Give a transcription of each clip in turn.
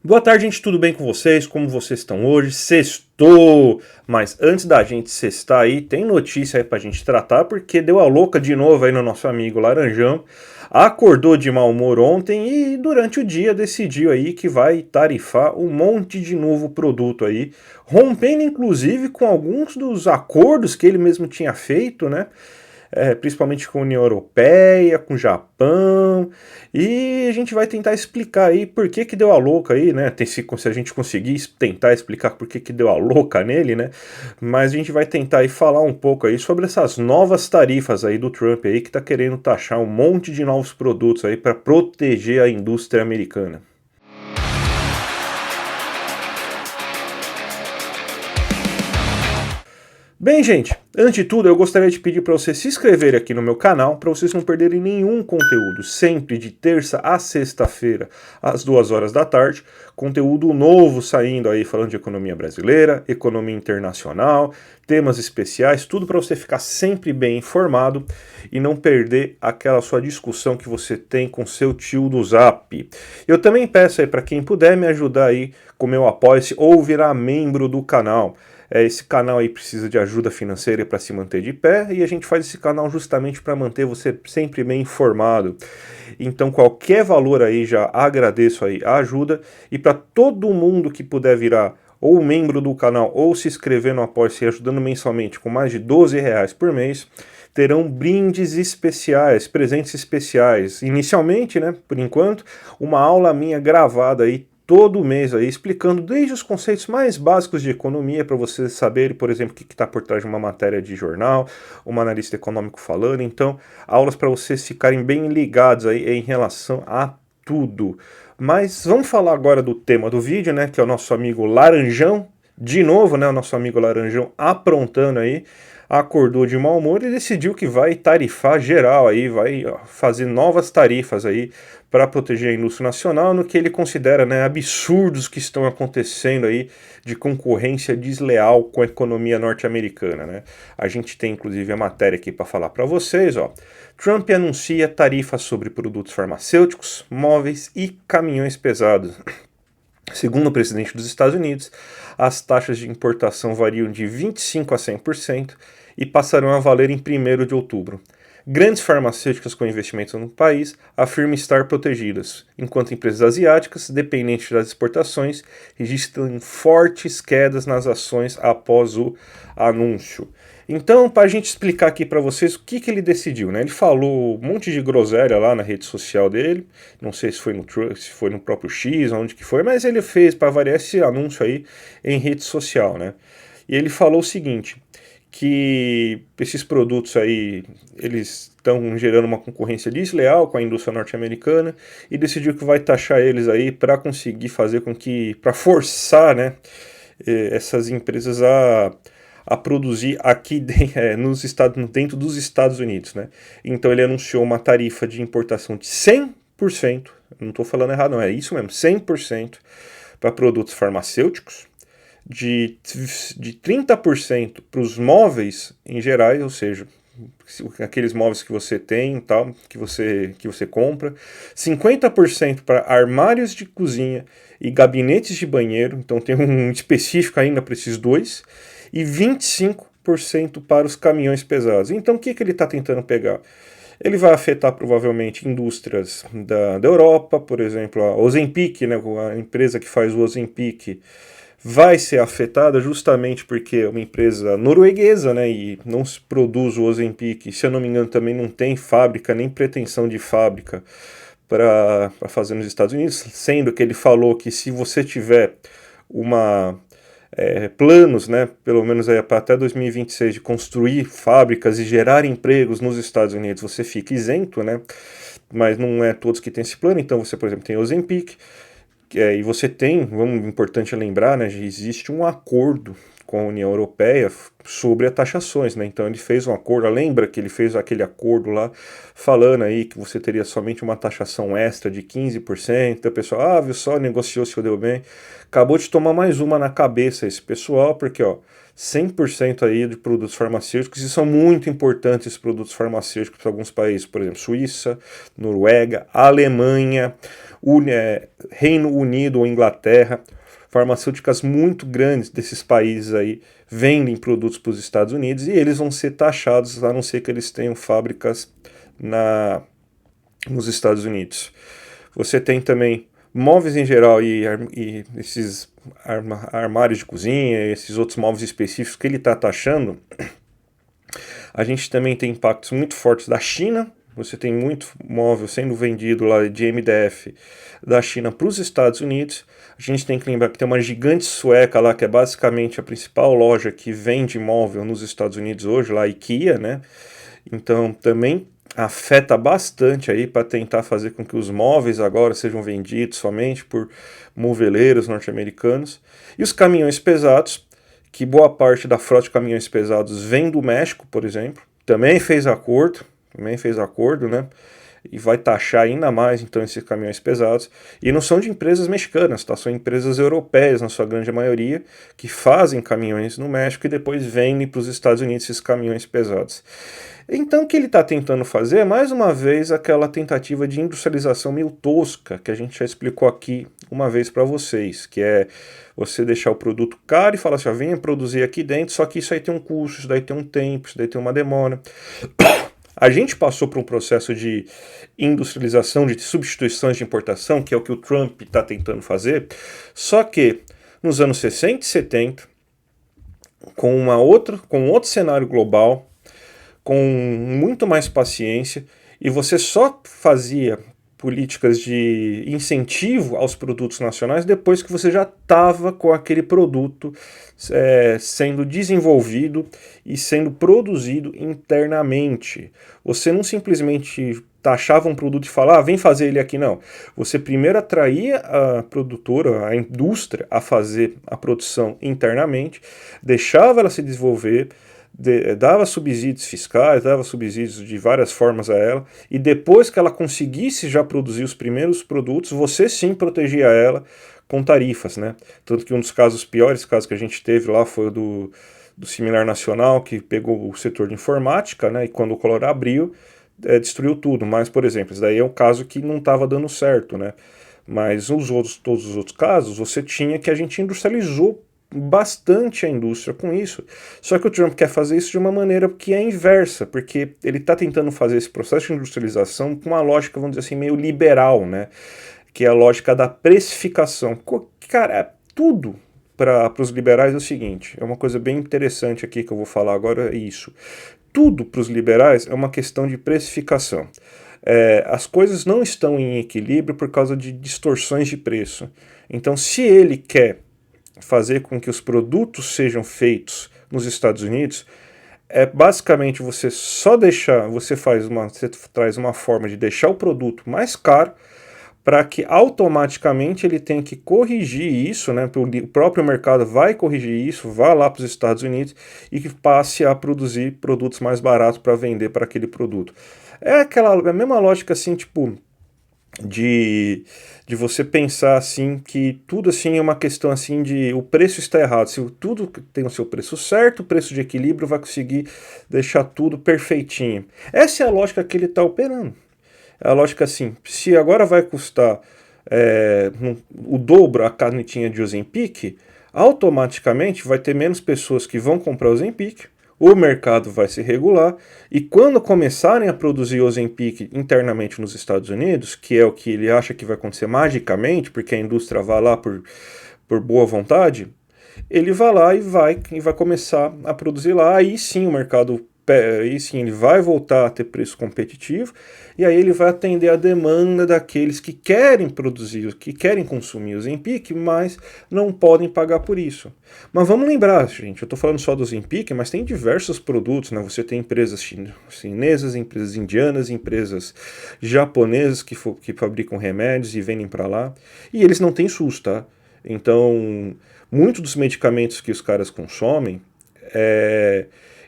Boa tarde, gente, tudo bem com vocês? Como vocês estão hoje? Sextou! Mas antes da gente sextar aí, tem notícia aí pra gente tratar, porque deu a louca de novo aí no nosso amigo Laranjão. Acordou de mau humor ontem e durante o dia decidiu aí que vai tarifar um monte de novo produto aí, rompendo inclusive com alguns dos acordos que ele mesmo tinha feito, né? Principalmente com a União Europeia, com o Japão, e a gente vai tentar explicar aí por que que deu a louca aí, né? Se a gente conseguir tentar explicar por que que deu a louca nele, né? Mas a gente vai tentar aí falar um pouco aí sobre essas novas tarifas aí do Trump aí, que tá querendo taxar um monte de novos produtos aí para proteger a indústria americana. Bem, gente, antes de tudo, eu gostaria de pedir para vocês se inscreverem aqui no meu canal, para vocês não perderem nenhum conteúdo, sempre de terça a sexta-feira, às 2 horas da tarde, conteúdo novo saindo aí, falando de economia brasileira, economia internacional, temas especiais, tudo para você ficar sempre bem informado e não perder aquela sua discussão que você tem com seu tio do Zap. Eu também peço aí para quem puder me ajudar aí com o meu apoia-se ou virar membro do canal. Esse canal aí precisa de ajuda financeira para se manter de pé e a gente faz esse canal justamente para manter você sempre bem informado. Então qualquer valor aí já agradeço aí a ajuda e para todo mundo que puder virar ou membro do canal ou se inscrever no Apoia-se ajudando mensalmente com mais de R$ 12 por mês, terão brindes especiais, presentes especiais. Inicialmente, né, por enquanto, uma aula minha gravada aí todo mês aí, explicando desde os conceitos mais básicos de economia para vocês saberem, por exemplo, o que está por trás de uma matéria de jornal, um analista econômico falando. Então, aulas para vocês ficarem bem ligados aí em relação a tudo. Mas vamos falar agora do tema do vídeo, né, que é o nosso amigo Laranjão. De novo, né, o nosso amigo Laranjão aprontando aí, acordou de mau humor e decidiu que vai tarifar geral aí, vai fazer novas tarifas aí para proteger a indústria nacional no que ele considera, né, absurdos que estão acontecendo aí de concorrência desleal com a economia norte-americana, né? A gente tem inclusive a matéria aqui para falar para vocês, ó. Trump anuncia tarifas sobre produtos farmacêuticos, móveis e caminhões pesados. Segundo o presidente dos Estados Unidos, as taxas de importação variam de 25% a 100% e passarão a valer em 1º de outubro. Grandes farmacêuticas com investimentos no país afirmam estar protegidas, enquanto empresas asiáticas, dependentes das exportações, registram fortes quedas nas ações após o anúncio. Então, para a gente explicar aqui para vocês o que ele decidiu, né? Ele falou um monte de groselha lá na rede social dele, não sei se foi no próprio X, onde que foi, mas ele fez, para variar, esse anúncio aí em rede social, né? E ele falou o seguinte, que esses produtos aí, eles estão gerando uma concorrência desleal com a indústria norte-americana e decidiu que vai taxar eles aí para conseguir fazer com que, para forçar, né, essas empresas a produzir aqui dentro dos Estados Unidos, né? Então ele anunciou uma tarifa de importação de 100%, não estou falando errado não, é isso mesmo, 100% para produtos farmacêuticos, de 30% para os móveis em geral, ou seja, aqueles móveis que você tem, tal, que você compra, 50% para armários de cozinha e gabinetes de banheiro, então tem um específico ainda para esses dois, e 25% para os caminhões pesados. Então o que ele está tentando pegar? Ele vai afetar provavelmente indústrias da Europa, por exemplo, a Ozempic, né, a empresa que faz o Ozempic, vai ser afetada justamente porque é uma empresa norueguesa, né, e não se produz o Ozempic, se eu não me engano também não tem fábrica, nem pretensão de fábrica para fazer nos Estados Unidos, sendo que ele falou que se você tiver planos, né, pelo menos aí até 2026, de construir fábricas e gerar empregos nos Estados Unidos, você fica isento, né, mas não é todos que têm esse plano, então você, por exemplo, tem o Ozempic, e você tem, importante lembrar, né, existe um acordo com a União Europeia sobre as taxações, né? Então ele fez um acordo, lembra que ele fez aquele acordo lá, falando aí que você teria somente uma taxação extra de 15%, então o pessoal, viu só, negociou, se deu bem, acabou de tomar mais uma na cabeça esse pessoal, porque, ó, 100% aí de produtos farmacêuticos, e são muito importantes esses produtos farmacêuticos para alguns países, por exemplo, Suíça, Noruega, Alemanha, Reino Unido ou Inglaterra. Farmacêuticas muito grandes desses países aí vendem produtos para os Estados Unidos e eles vão ser taxados, a não ser que eles tenham fábricas nos Estados Unidos. Você tem também móveis em geral e esses armários de cozinha, esses outros móveis específicos que ele está taxando. A gente também tem impactos muito fortes da China. Você tem muito móvel sendo vendido lá de MDF da China para os Estados Unidos. A gente tem que lembrar que tem uma gigante sueca lá, que é basicamente a principal loja que vende móvel nos Estados Unidos hoje, lá a IKEA, né? Então também afeta bastante aí para tentar fazer com que os móveis agora sejam vendidos somente por moveleiros norte-americanos. E os caminhões pesados, que boa parte da frota de caminhões pesados vem do México, por exemplo, também fez acordo, né? E vai taxar ainda mais então esses caminhões pesados. E não são de empresas mexicanas, tá? São empresas europeias, na sua grande maioria, que fazem caminhões no México e depois vendem para os Estados Unidos esses caminhões pesados. Então o que ele está tentando fazer é mais uma vez aquela tentativa de industrialização meio tosca que a gente já explicou aqui uma vez para vocês, que é você deixar o produto caro e falar assim, venha produzir aqui dentro, só que isso aí tem um custo, isso daí tem um tempo, isso daí tem uma demora. A gente passou por um processo de industrialização, de substituições de importação, que é o que o Trump está tentando fazer, só que nos anos 60 e 70, com outro cenário global, com muito mais paciência, e você só fazia políticas de incentivo aos produtos nacionais depois que você já estava com aquele produto sendo desenvolvido e sendo produzido internamente. Você não simplesmente taxava um produto e falava, vem fazer ele aqui, não. Você primeiro atraía a produtora, a indústria, a fazer a produção internamente, deixava ela se desenvolver, dava subsídios fiscais, dava subsídios de várias formas a ela, e depois que ela conseguisse já produzir os primeiros produtos, você sim protegia ela com tarifas, né? Tanto que um dos piores casos que a gente teve lá foi o do Similar Nacional, que pegou o setor de informática, né? E quando o Collor abriu, destruiu tudo. Mas, por exemplo, isso daí é um caso que não estava dando certo, né? Mas todos os outros casos, você tinha que a gente industrializou bastante a indústria com isso. Só que o Trump quer fazer isso de uma maneira que é inversa, porque ele está tentando fazer esse processo de industrialização com uma lógica, vamos dizer assim, meio liberal, né? Que é a lógica da precificação. Cara, tudo para os liberais é o seguinte, é uma coisa bem interessante aqui que eu vou falar agora, é isso. Tudo para os liberais é uma questão de precificação. As coisas não estão em equilíbrio por causa de distorções de preço. Então, se ele quer fazer com que os produtos sejam feitos nos Estados Unidos, basicamente você traz uma forma de deixar o produto mais caro para que automaticamente ele tenha que corrigir isso, né? O próprio mercado vai corrigir isso, vá lá para os Estados Unidos e que passe a produzir produtos mais baratos para vender para aquele produto. É a mesma lógica assim, tipo, de você pensar assim que tudo assim é uma questão assim de o preço está errado. Se tudo tem o seu preço certo, o preço de equilíbrio vai conseguir deixar tudo perfeitinho. Essa é a lógica que ele está operando. É a lógica assim, se agora vai custar o dobro a canetinha de Ozempic, automaticamente vai ter menos pessoas que vão comprar Ozempic, o mercado vai se regular, e quando começarem a produzir Ozempic internamente nos Estados Unidos, que é o que ele acha que vai acontecer magicamente, porque a indústria vai lá por boa vontade, ele vai lá e vai começar a produzir lá, aí sim o mercado, aí sim ele vai voltar a ter preço competitivo, e aí ele vai atender a demanda daqueles que querem produzir, que querem consumir o Ozempic, mas não podem pagar por isso. Mas vamos lembrar, gente, eu estou falando só do Ozempic, mas tem diversos produtos, né? Você tem empresas chinesas, empresas indianas, empresas japonesas que fabricam remédios e vendem para lá, e eles não têm SUS, tá? Então, muitos dos medicamentos que os caras consomem,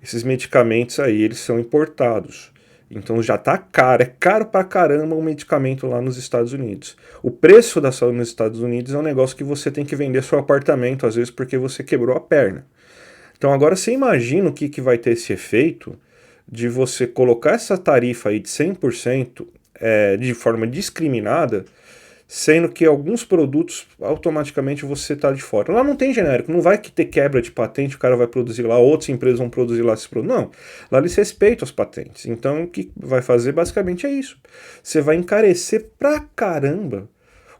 esses medicamentos aí, eles são importados. Então já tá caro, é caro pra caramba o medicamento lá nos Estados Unidos. O preço da saúde nos Estados Unidos é um negócio que você tem que vender seu apartamento, às vezes porque você quebrou a perna. Então agora você imagina o que vai ter esse efeito de você colocar essa tarifa aí de 100% de forma discriminada, sendo que alguns produtos automaticamente você está de fora. Lá não tem genérico, não vai ter quebra de patente, o cara vai produzir lá, outras empresas vão produzir lá esse produto. Não, lá eles respeitam as patentes. Então o que vai fazer basicamente é isso. Você vai encarecer pra caramba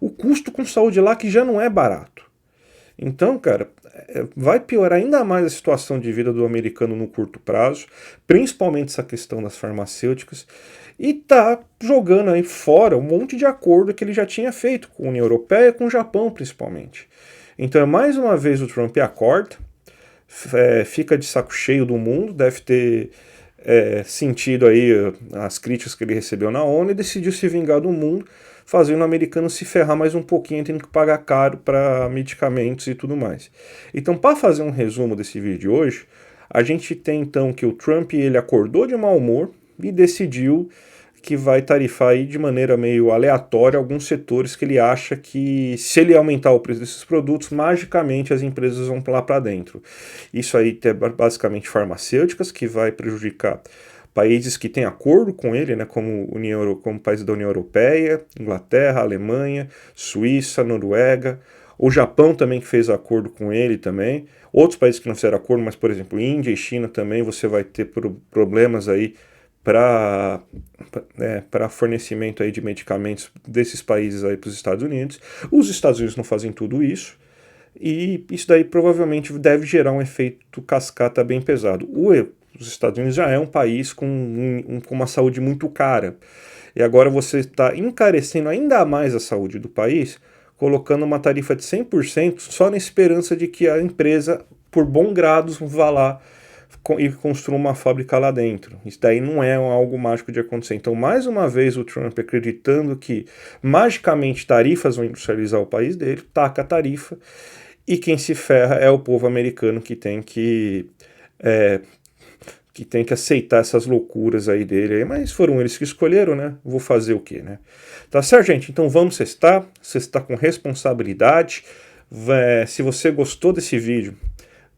o custo com saúde lá, que já não é barato. Então, cara, vai piorar ainda mais a situação de vida do americano no curto prazo, principalmente essa questão das farmacêuticas, e tá jogando aí fora um monte de acordo que ele já tinha feito com a União Europeia e com o Japão, principalmente. Então, mais uma vez o Trump acorda, fica de saco cheio do mundo, deve ter sentido aí as críticas que ele recebeu na ONU e decidiu se vingar do mundo, fazendo o americano se ferrar mais um pouquinho, tendo que pagar caro para medicamentos e tudo mais. Então, para fazer um resumo desse vídeo de hoje, a gente tem então que o Trump ele acordou de mau humor e decidiu que vai tarifar aí de maneira meio aleatória alguns setores que ele acha que, se ele aumentar o preço desses produtos, magicamente as empresas vão lá para dentro. Isso aí é basicamente farmacêuticas, que vai prejudicar países que têm acordo com ele, né, como países da União Europeia, Inglaterra, Alemanha, Suíça, Noruega, o Japão também que fez acordo com ele também, outros países que não fizeram acordo, mas por exemplo Índia e China também você vai ter problemas aí para fornecimento aí de medicamentos desses países aí para os Estados Unidos. Os Estados Unidos não fazem tudo isso, e isso daí provavelmente deve gerar um efeito cascata bem pesado. Os Estados Unidos já é um país com uma saúde muito cara, e agora você está encarecendo ainda mais a saúde do país, colocando uma tarifa de 100% só na esperança de que a empresa, por bom grado, vá lá e construa uma fábrica lá dentro. Isso daí não é algo mágico de acontecer. Então, mais uma vez, o Trump acreditando que magicamente tarifas vão industrializar o país dele, taca a tarifa, e quem se ferra é o povo americano que tem que aceitar essas loucuras aí dele. Mas foram eles que escolheram, né? Vou fazer o quê, né? Tá certo, gente? Então vamos cestar com responsabilidade. Se você gostou desse vídeo,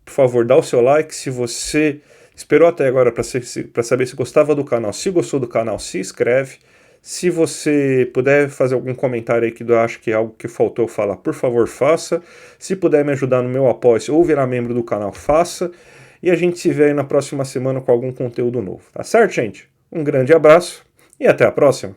por favor, dá o seu like. Se você esperou até agora para saber se gostava do canal, se gostou do canal, se inscreve. Se você puder fazer algum comentário aí que eu acho que é algo que faltou eu falar, por favor, faça. Se puder me ajudar no meu apoio ou virar membro do canal, faça. E a gente se vê aí na próxima semana com algum conteúdo novo. Tá certo, gente? Um grande abraço e até a próxima.